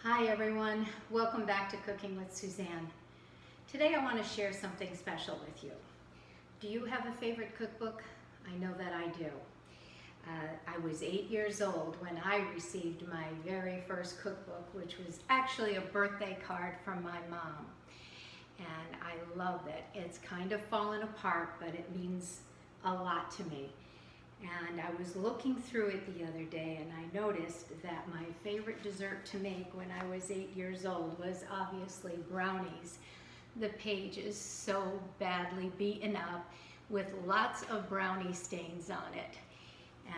Hi everyone, welcome back to Cooking with Suzanne. Today I want to share something special with you. Do you have a favorite cookbook? I know that I do. I was 8 years old when I received my very first cookbook, which was actually a birthday card from my mom. And I love it. It's kind of fallen apart, but it means a lot to me. And I was looking through it the other day and I noticed that my favorite dessert to make when I was 8 years old was obviously brownies. The page is so badly beaten up with lots of brownie stains on it.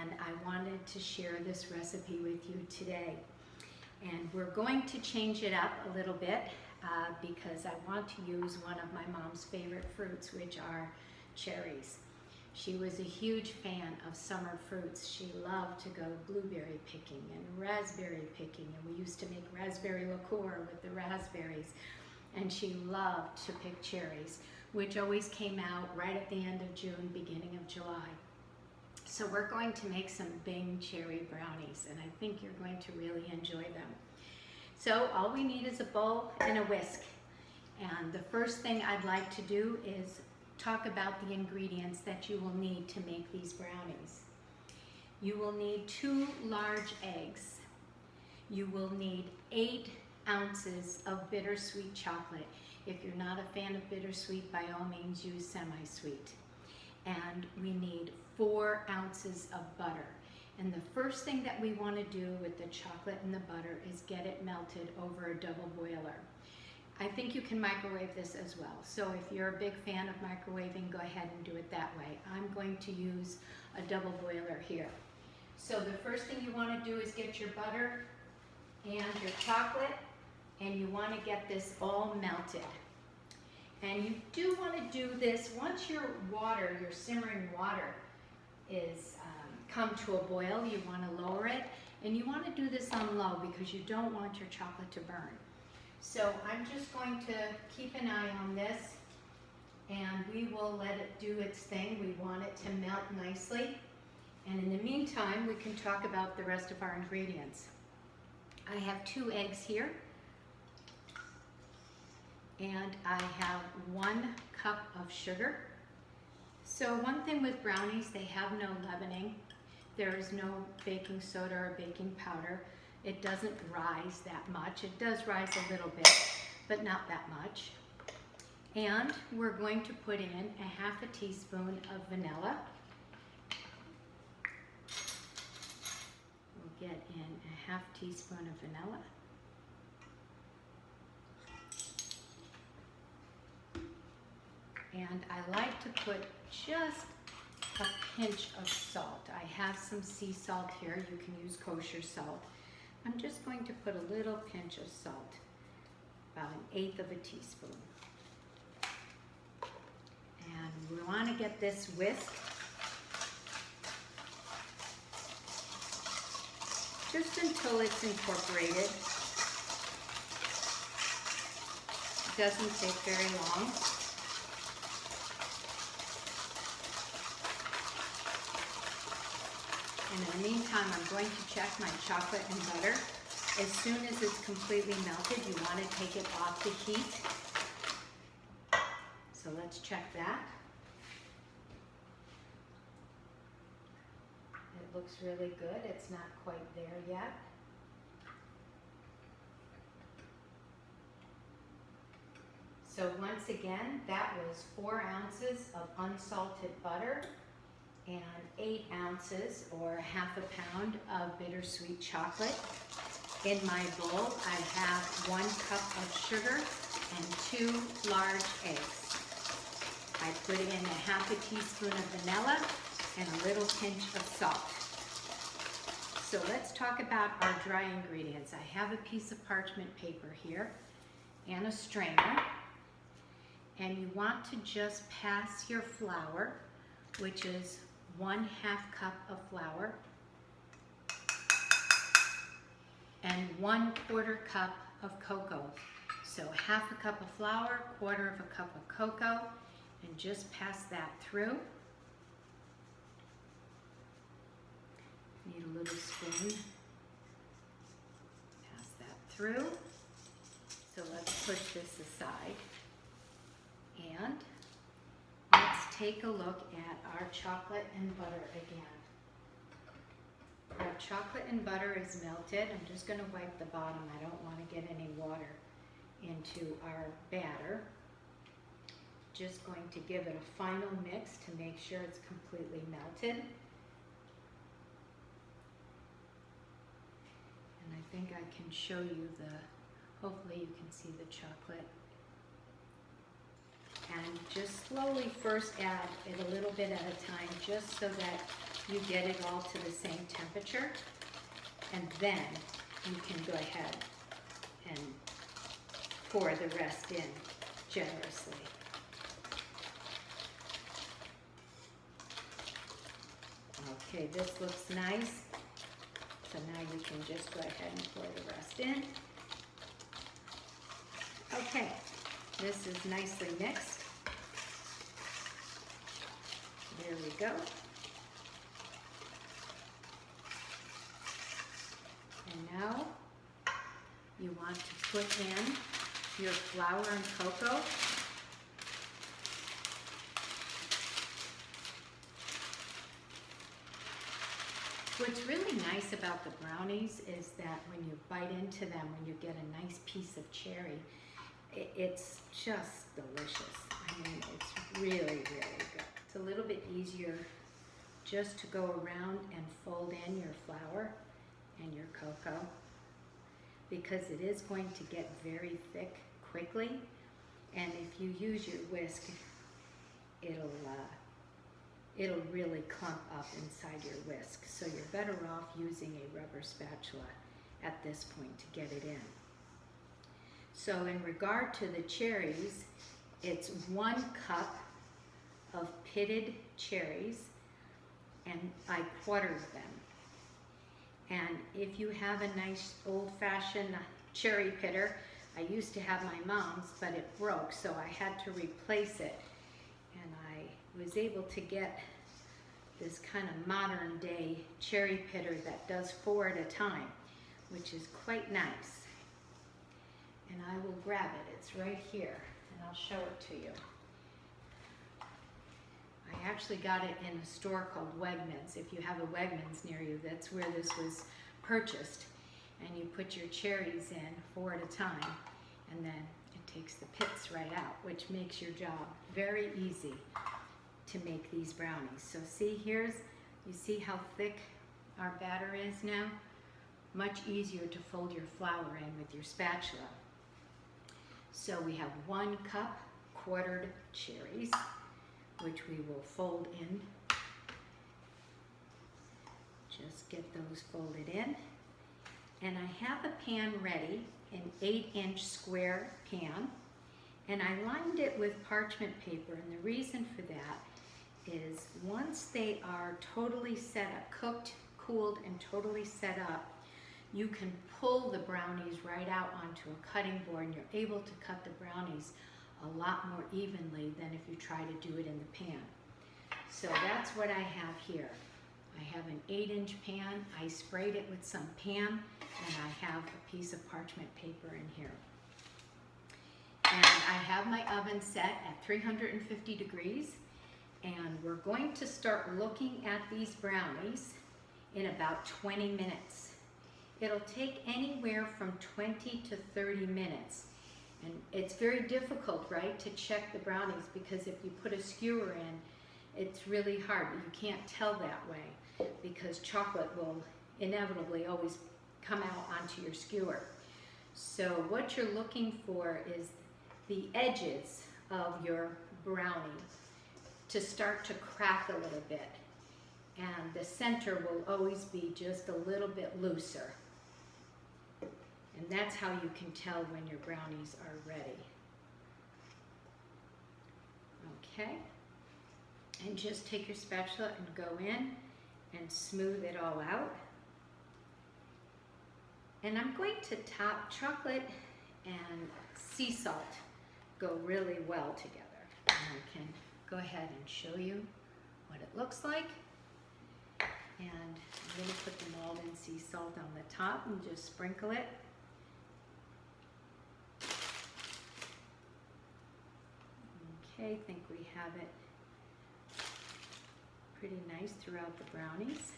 And I wanted to share this recipe with you today. And we're going to change it up a little bit because I want to use one of my mom's favorite fruits, which are cherries. She was a huge fan of summer fruits. She loved to go blueberry picking and raspberry picking, and we used to make raspberry liqueur with the raspberries. And she loved to pick cherries, which always came out right at the end of June, beginning of July. So we're going to make some Bing cherry brownies, and I think you're going to really enjoy them. So all we need is a bowl and a whisk. And the first thing I'd like to do is talk about the ingredients that you will need to make these brownies. You will need 2 large eggs. You will need 8 ounces of bittersweet chocolate. If you're not a fan of bittersweet, by all means use semi-sweet. And we need 4 ounces of butter. And the first thing that we want to do with the chocolate and the butter is get it melted over a double boiler. I think you can microwave this as well. So if you're a big fan of microwaving, go ahead and do it that way. I'm going to use a double boiler here. So the first thing you want to do is get your butter and your chocolate, and you want to get this all melted. And you do want to do this once your water, your simmering water, is come to a boil. You want to lower it, and you want to do this on low because you don't want your chocolate to burn. So I'm just going to keep an eye on this, and we will let it do its thing. We want it to melt nicely. And in the meantime, we can talk about the rest of our ingredients. I have 2 eggs here, and I have 1 cup of sugar. So one thing with brownies, they have no leavening. There is no baking soda or baking powder. It doesn't rise that much. It does rise a little bit, but not that much. And we're going to put in a half a teaspoon of vanilla. We'll get in a half teaspoon of vanilla. And I like to put just a pinch of salt. I have some sea salt here. You can use kosher salt. I'm just going to put a little pinch of salt, about 1/8 of a teaspoon. And we want to get this whisk just until it's incorporated. It doesn't take very long. And in the meantime, I'm going to check my chocolate and butter. As soon as it's completely melted, you want to take it off the heat. So let's check that. It looks really good. It's not quite there yet. So once again, that was 4 ounces of unsalted butter and 8 ounces or half a pound of bittersweet chocolate. In my bowl, I have 1 cup of sugar and 2 large eggs. I put in a half a teaspoon of vanilla and a little pinch of salt. So let's talk about our dry ingredients. I have a piece of parchment paper here and a strainer. And you want to just pass your flour, which is 1/2 cup of flour, and 1/4 cup of cocoa. So 1/2 cup of flour, 1/4 cup of cocoa, and just pass that through. Need a little spoon. Pass that through. So let's push this aside. And let's take a look at our chocolate and butter again. Our chocolate and butter is melted. I'm just going to wipe the bottom. I don't want to get any water into our batter. Just going to give it a final mix to make sure it's completely melted. And I think I can show you hopefully you can see the chocolate. And just slowly first add it a little bit at a time, just so that you get it all to the same temperature. And then you can go ahead and pour the rest in generously. Okay, this looks nice. So now you can just go ahead and pour the rest in. Okay, this is nicely mixed. There we go. And now you want to put in your flour and cocoa. What's really nice about the brownies is that when you bite into them, when you get a nice piece of cherry, it's just delicious. I mean, it's really, really good. It's a little bit easier just to go around and fold in your flour and your cocoa, because it is going to get very thick quickly. And if you use your whisk, it'll really clump up inside your whisk. So you're better off using a rubber spatula at this point to get it in. So in regard to the cherries, it's 1 cup of pitted cherries, and I quartered them. And if you have a nice old-fashioned cherry pitter, I used to have my mom's, but it broke, so I had to replace it. And I was able to get this kind of modern day cherry pitter that does 4 at a time, which is quite nice. And I will grab it, it's right here, and I'll show it to you. I actually got it in a store called Wegmans. If you have a Wegmans near you, that's where this was purchased. And you put your cherries in 4 at a time, and then it takes the pits right out, which makes your job very easy to make these brownies. So see, you see how thick our batter is now? Much easier to fold your flour in with your spatula. So we have 1 cup quartered cherries, which we will fold in. Just get those folded in. And I have a pan ready, an 8-inch square pan, and I lined it with parchment paper. And the reason for that is once they are totally set up, cooked, cooled, and totally set up, you can pull the brownies right out onto a cutting board, and you're able to cut the brownies a lot more evenly than if you try to do it in the pan. So that's what I have here. I have an 8-inch pan. I sprayed it with some Pam, and I have a piece of parchment paper in here. And I have my oven set at 350 degrees, and we're going to start looking at these brownies in about 20 minutes. It'll take anywhere from 20 to 30 minutes. And it's very difficult, right, to check the brownies, because if you put a skewer in, it's really hard. You can't tell that way because chocolate will inevitably always come out onto your skewer. So what you're looking for is the edges of your brownie to start to crack a little bit. And the center will always be just a little bit looser. And that's how you can tell when your brownies are ready. Okay. And just take your spatula and go in and smooth it all out. And I'm going to top chocolate and sea salt go really well together. And I can go ahead and show you what it looks like. And I'm going to put the Malden sea salt on the top and just sprinkle it. Okay, I think we have it pretty nice throughout the brownies.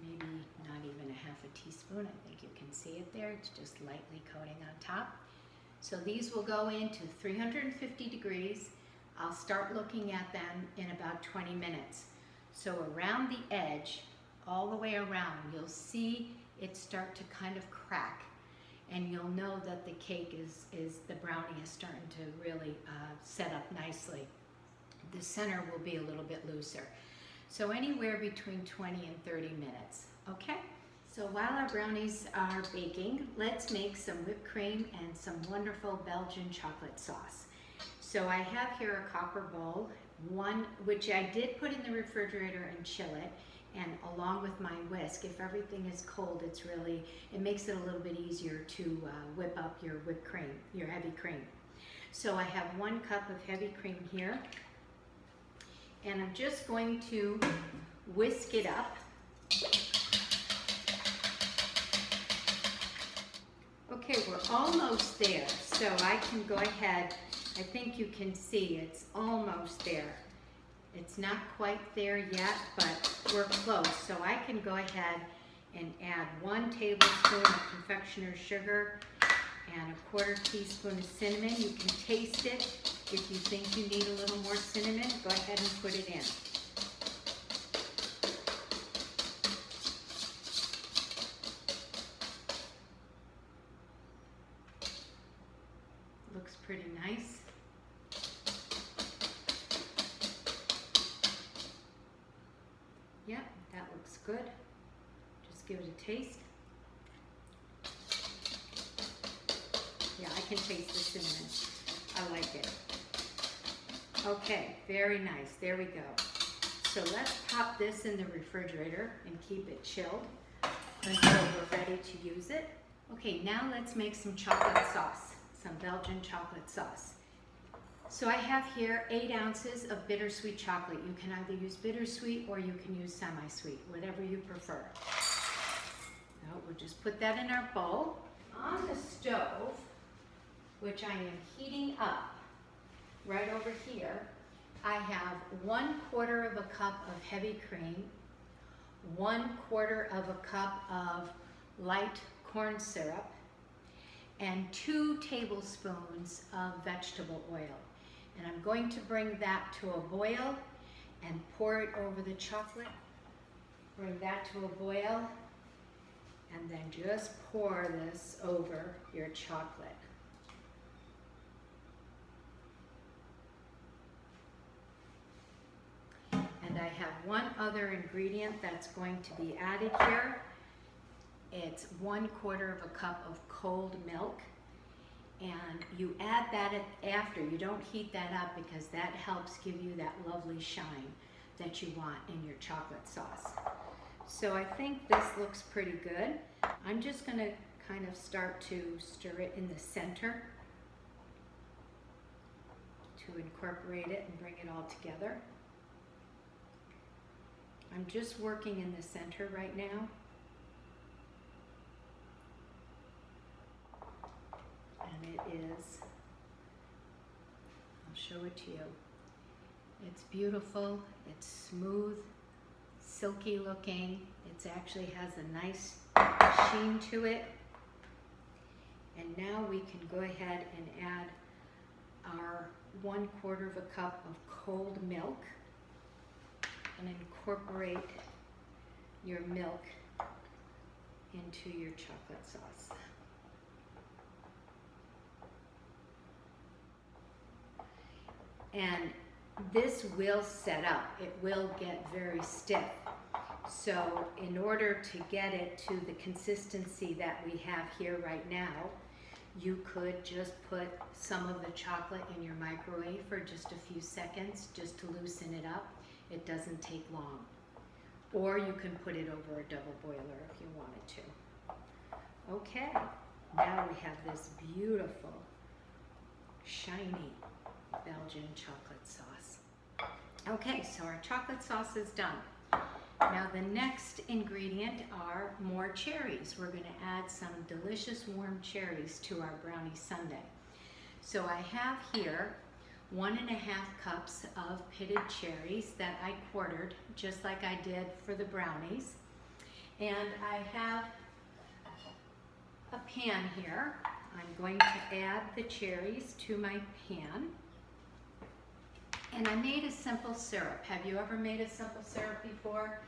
Maybe not even a half a teaspoon. I think you can see it there. It's just lightly coating on top. So these will go into 350 degrees. I'll start looking at them in about 20 minutes. So around the edge, all the way around, you'll see it start to kind of crack. And you'll know that the cake the brownie is starting to really set up nicely. The center will be a little bit looser. So anywhere between 20 and 30 minutes, okay? So while our brownies are baking, let's make some whipped cream and some wonderful Belgian chocolate sauce. So I have here a copper bowl, one which I did put in the refrigerator and chill it, and along with my whisk. If everything is cold, it makes it a little bit easier to whip up your whipped cream, your heavy cream. So I have 1 cup of heavy cream here, and I'm just going to whisk it up. Okay, we're almost there, so I can go ahead. I think you can see it's almost there. It's not quite there yet, but we're close. So I can go ahead and add 1 tablespoon of confectioner's sugar and a 1/4 teaspoon of cinnamon. You can taste it. If you think you need a little more cinnamon, go ahead and put it in. Looks pretty nice. Yeah, that looks good. Just give it a taste. Yeah, I can taste the cinnamon. I like it. Okay, very nice. There we go. So let's pop this in the refrigerator and keep it chilled until we're ready to use it. Okay, now let's make some chocolate sauce, some Belgian chocolate sauce. So I have here 8 ounces of bittersweet chocolate. You can either use bittersweet or you can use semi-sweet, whatever you prefer. Now we'll just put that in our bowl. On the stove, which I am heating up right over here, I have 1/4 of a cup of heavy cream, 1/4 of a cup of light corn syrup, and 2 tablespoons of vegetable oil. And I'm going to bring that to a boil and pour it over the chocolate. Bring that to a boil and then just pour this over your chocolate. And I have one other ingredient that's going to be added here. It's 1/4 of a cup of cold milk. And you add that after. You don't heat that up because that helps give you that lovely shine that you want in your chocolate sauce. So I think this looks pretty good. I'm just going to kind of start to stir it in the center to incorporate it and bring it all together. I'm just working in the center right now. And it is, I'll show it to you. It's beautiful, it's smooth, silky looking. It actually has a nice sheen to it. And now we can go ahead and add our 1/4 of a cup of cold milk and incorporate your milk into your chocolate sauce. And this will set up. It will get very stiff. So in order to get it to the consistency that we have here right now, you could just put some of the chocolate in your microwave for just a few seconds just to loosen it up. It doesn't take long. Or you can put it over a double boiler if you wanted to. Okay, now we have this beautiful, shiny Belgian chocolate sauce. Okay, so our chocolate sauce is done. Now the next ingredient are more cherries. We're going to add some delicious warm cherries to our brownie sundae. So I have here 1.5 cups of pitted cherries that I quartered, just like I did for the brownies. And I have a pan here. I'm going to add the cherries to my pan. And I made a simple syrup. Have you ever made a simple syrup before?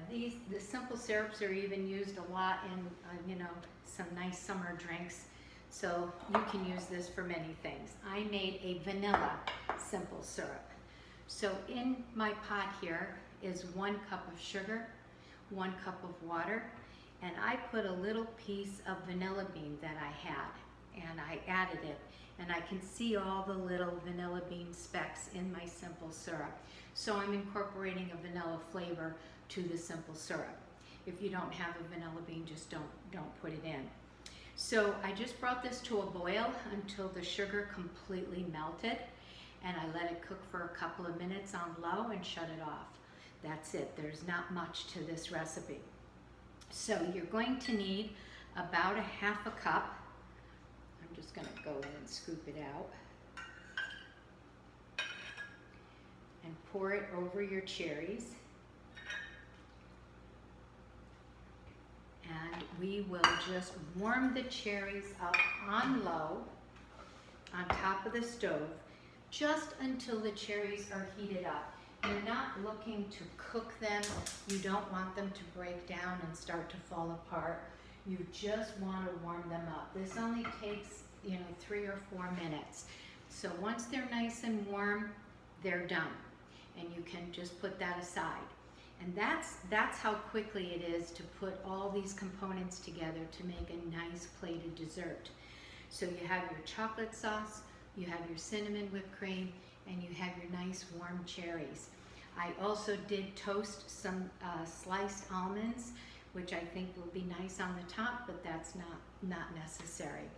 The simple syrups are even used a lot in, some nice summer drinks. So you can use this for many things. I made a vanilla simple syrup. So in my pot here is 1 cup of sugar, 1 cup of water, and I put a little piece of vanilla bean that I had, and I added it, and I can see all the little vanilla bean specks in my simple syrup. So I'm incorporating a vanilla flavor to the simple syrup. If you don't have a vanilla bean, just don't put it in. So I just brought this to a boil until the sugar completely melted, and I let it cook for a couple of minutes on low and shut it off. That's it. There's not much to this recipe. So you're going to need about 1/2 cup. I'm just going to go in and scoop it out and pour it over your cherries. And we will just warm the cherries up on low on top of the stove just until the cherries are heated up. You're not looking to cook them. You don't want them to break down and start to fall apart. You just want to warm them up. This only takes, 3 or 4 minutes. So once they're nice and warm, they're done. And you can just put that aside. And that's how quickly it is to put all these components together to make a nice plated dessert. So you have your chocolate sauce, you have your cinnamon whipped cream, and you have your nice warm cherries. I also did toast some sliced almonds, which I think will be nice on the top, but that's not necessary.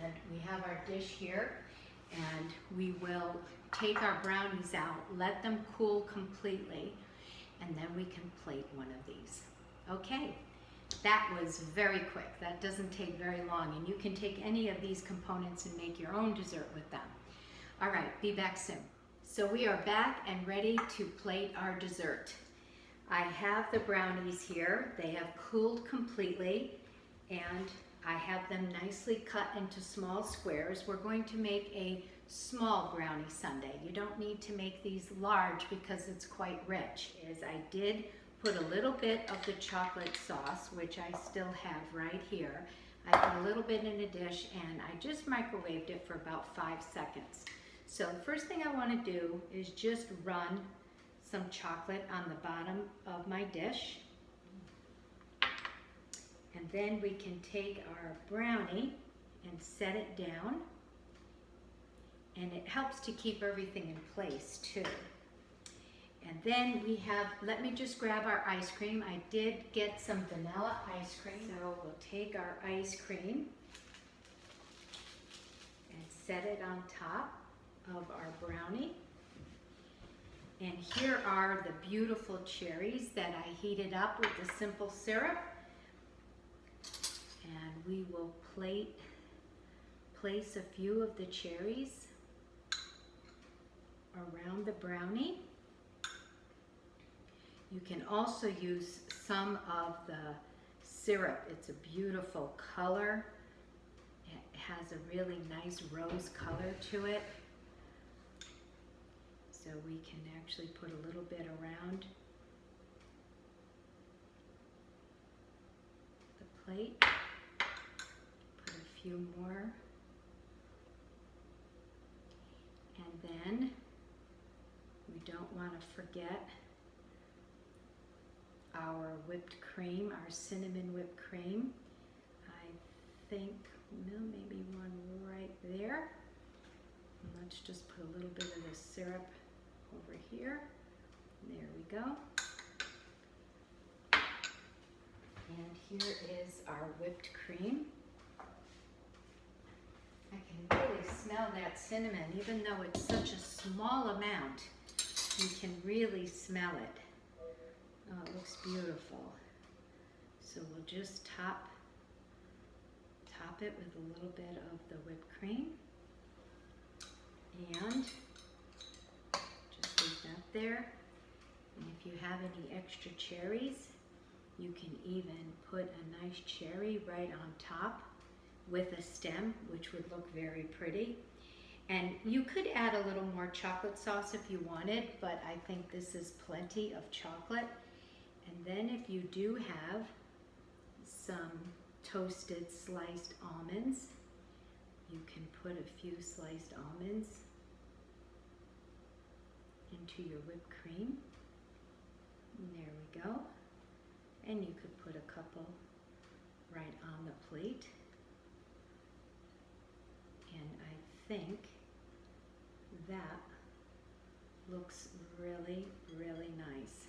And we have our dish here, and we will take our brownies out, let them cool completely, and then we can plate one of these. Okay, that was very quick. That doesn't take very long, and you can take any of these components and make your own dessert with them. All right, be back soon. So we are back and ready to plate our dessert. I have the brownies here. They have cooled completely, and I have them nicely cut into small squares. We're going to make a small brownie sundae. You don't need to make these large because it's quite rich. I did put a little bit of the chocolate sauce, which I still have right here. I put a little bit in a dish, and I just microwaved it for about 5 seconds. So the first thing I want to do is just run some chocolate on the bottom of my dish. And then we can take our brownie and set it down. And it helps to keep everything in place too. And then we have, let me just grab our ice cream. I did get some vanilla ice cream. So we'll take our ice cream and set it on top of our brownie. And here are the beautiful cherries that I heated up with the simple syrup. And we will place a few of the cherries around the brownie. You can also use some of the syrup. It's a beautiful color. It has a really nice rose color to it. So we can actually put a little bit around the plate. Put a few more. And then we don't want to forget our whipped cream, our cinnamon whipped cream. I think maybe one right there. And let's just put a little bit of the syrup over here. There we go. And here is our whipped cream. I can really smell that cinnamon, even though it's such a small amount. You can really smell it. Oh, it looks beautiful. So we'll just top it with a little bit of the whipped cream. And just leave that there. And if you have any extra cherries, you can even put a nice cherry right on top with a stem, which would look very pretty. And you could add a little more chocolate sauce if you wanted, but I think this is plenty of chocolate. And then if you do have some toasted sliced almonds, you can put a few sliced almonds into your whipped cream. And there we go. And you could put a couple right on the plate. And I think that looks really, really nice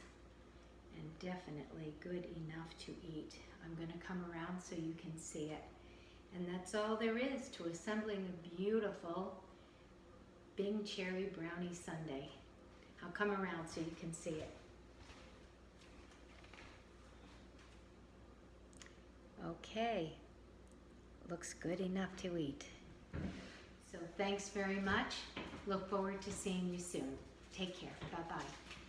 and definitely good enough to eat. I'm going to come around so you can see it. And that's all there is to assembling a beautiful Bing Cherry Brownie Sundae. I'll come around so you can see it. Okay, looks good enough to eat. So thanks very much. Look forward to seeing you soon. Take care. Bye-bye.